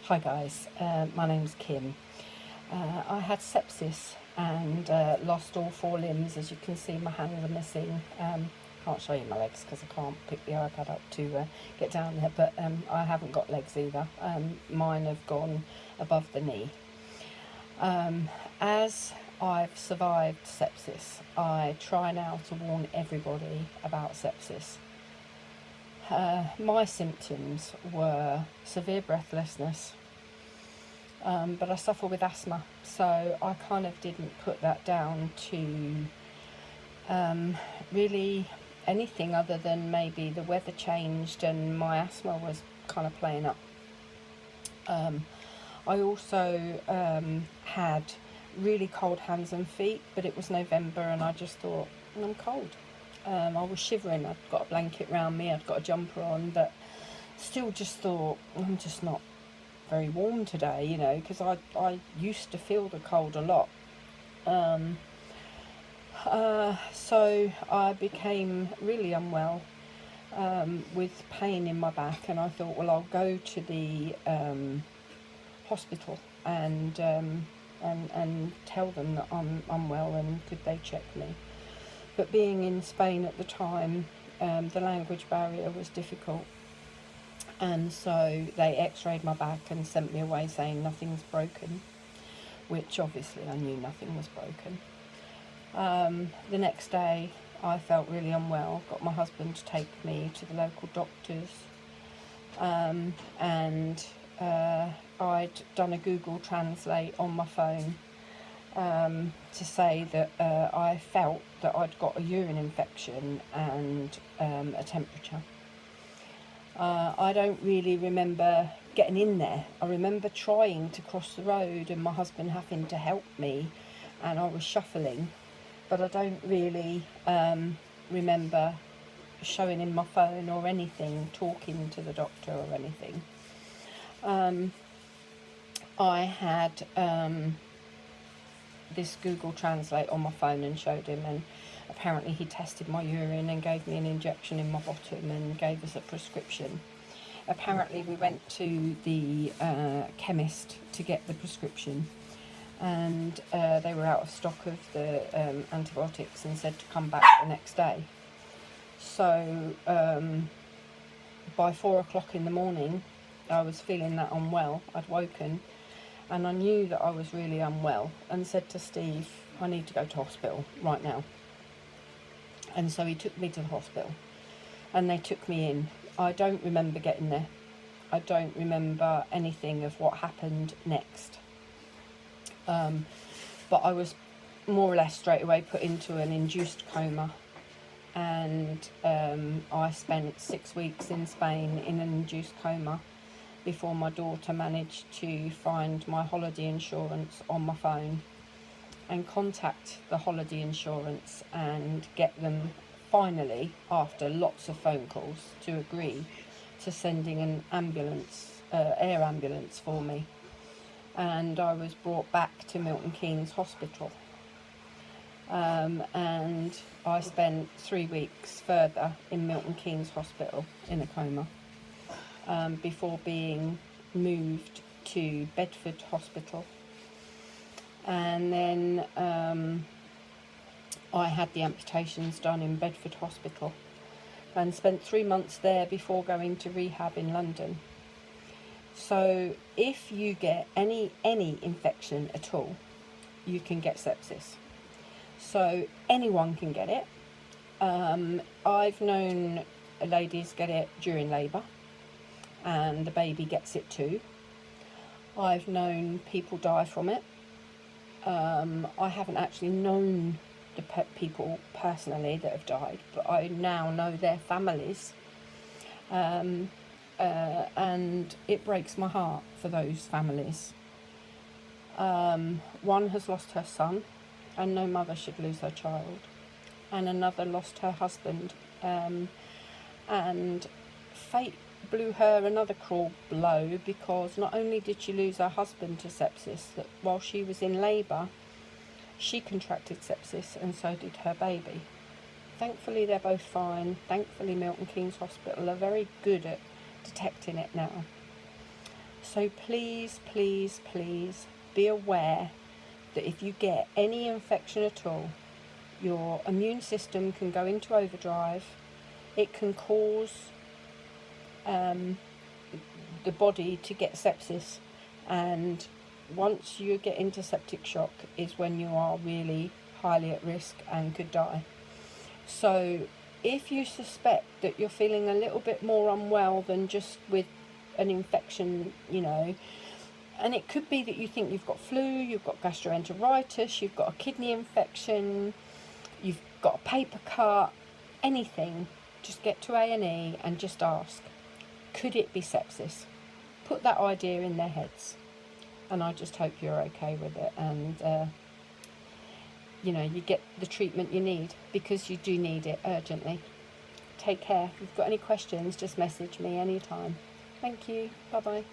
Hi guys, my name's Kim. I had sepsis and lost all four limbs. As you can see, my hands are missing. Can't show you my legs because I can't pick the iPad up to get down there, but I haven't got legs either. Mine have gone above the knee. As I've survived sepsis, I try now to warn everybody about sepsis. My symptoms were severe breathlessness, but I suffer with asthma, so I kind of didn't put that down to really anything other than maybe the weather changed and my asthma was kind of playing up. I also had really cold hands and feet, but it was November and I just thought, I'm cold. I was shivering, I'd got a blanket around me, I'd got a jumper on, but still just thought, I'm just not very warm today, you know, because I used to feel the cold a lot. So I became really unwell with pain in my back, and I thought, well, I'll go to the hospital and tell them that I'm unwell and could they check me. But being in Spain at the time, the language barrier was difficult. And so they x-rayed my back and sent me away saying nothing's broken, which obviously I knew nothing was broken. The next day I felt really unwell, got my husband to take me to the local doctors, and I'd done a Google Translate on my phone to say that I felt that I'd got a urine infection and a temperature. I don't really remember getting in there. I remember trying to cross the road and my husband having to help me, and I was shuffling, but I don't really remember showing him my phone or anything, talking to the doctor or anything. I had this Google Translate on my phone and showed him, and apparently he tested my urine and gave me an injection in my bottom and gave us a prescription. Apparently we went to the chemist to get the prescription, and they were out of stock of the antibiotics and said to come back the next day. So by 4 o'clock in the morning I was feeling that unwell. I'd woken and I knew that I was really unwell and said to Steve, I need to go to hospital right now. And so he took me to the hospital and they took me in. I don't remember getting there. I don't remember anything of what happened next. But I was more or less straight away put into an induced coma, and I spent 6 weeks in Spain in an induced coma before my daughter managed to find my holiday insurance on my phone and contact the holiday insurance and get them finally, after lots of phone calls, to agree to sending an ambulance, air ambulance for me. And I was brought back to Milton Keynes Hospital. And I spent 3 weeks further in Milton Keynes Hospital in a coma before being moved to Bedford Hospital. And then I had the amputations done in Bedford Hospital and spent 3 months there before going to rehab in London. So if you get any infection at all, you can get sepsis. So anyone can get it. I've known ladies get it during labour and the baby gets it too. I've known people die from it. I haven't actually known the people personally that have died, but I now know their families, and it breaks my heart for those families. One has lost her son, and no mother should lose her child, and another lost her husband, and fate blew her another cruel blow, because not only did she lose her husband to sepsis, that while she was in labour she contracted sepsis, and so did her baby. Thankfully they're both fine. Thankfully Milton Keynes Hospital are very good at detecting it now. So please, please, please be aware that if you get any infection at all, your immune system can go into overdrive. It can cause the body to get sepsis, and once you get into septic shock is when you are really highly at risk and could die. So if you suspect that you're feeling a little bit more unwell than just with an infection, you know, and it could be that you think you've got flu, you've got gastroenteritis, you've got a kidney infection, you've got a paper cut, anything, just get to A&E and just ask, could it be sepsis? Put that idea in their heads, and I just hope you're okay with it, and you know, you get the treatment you need, because you do need it urgently. Take care. If you've got any questions, just message me anytime. Thank you. Bye bye.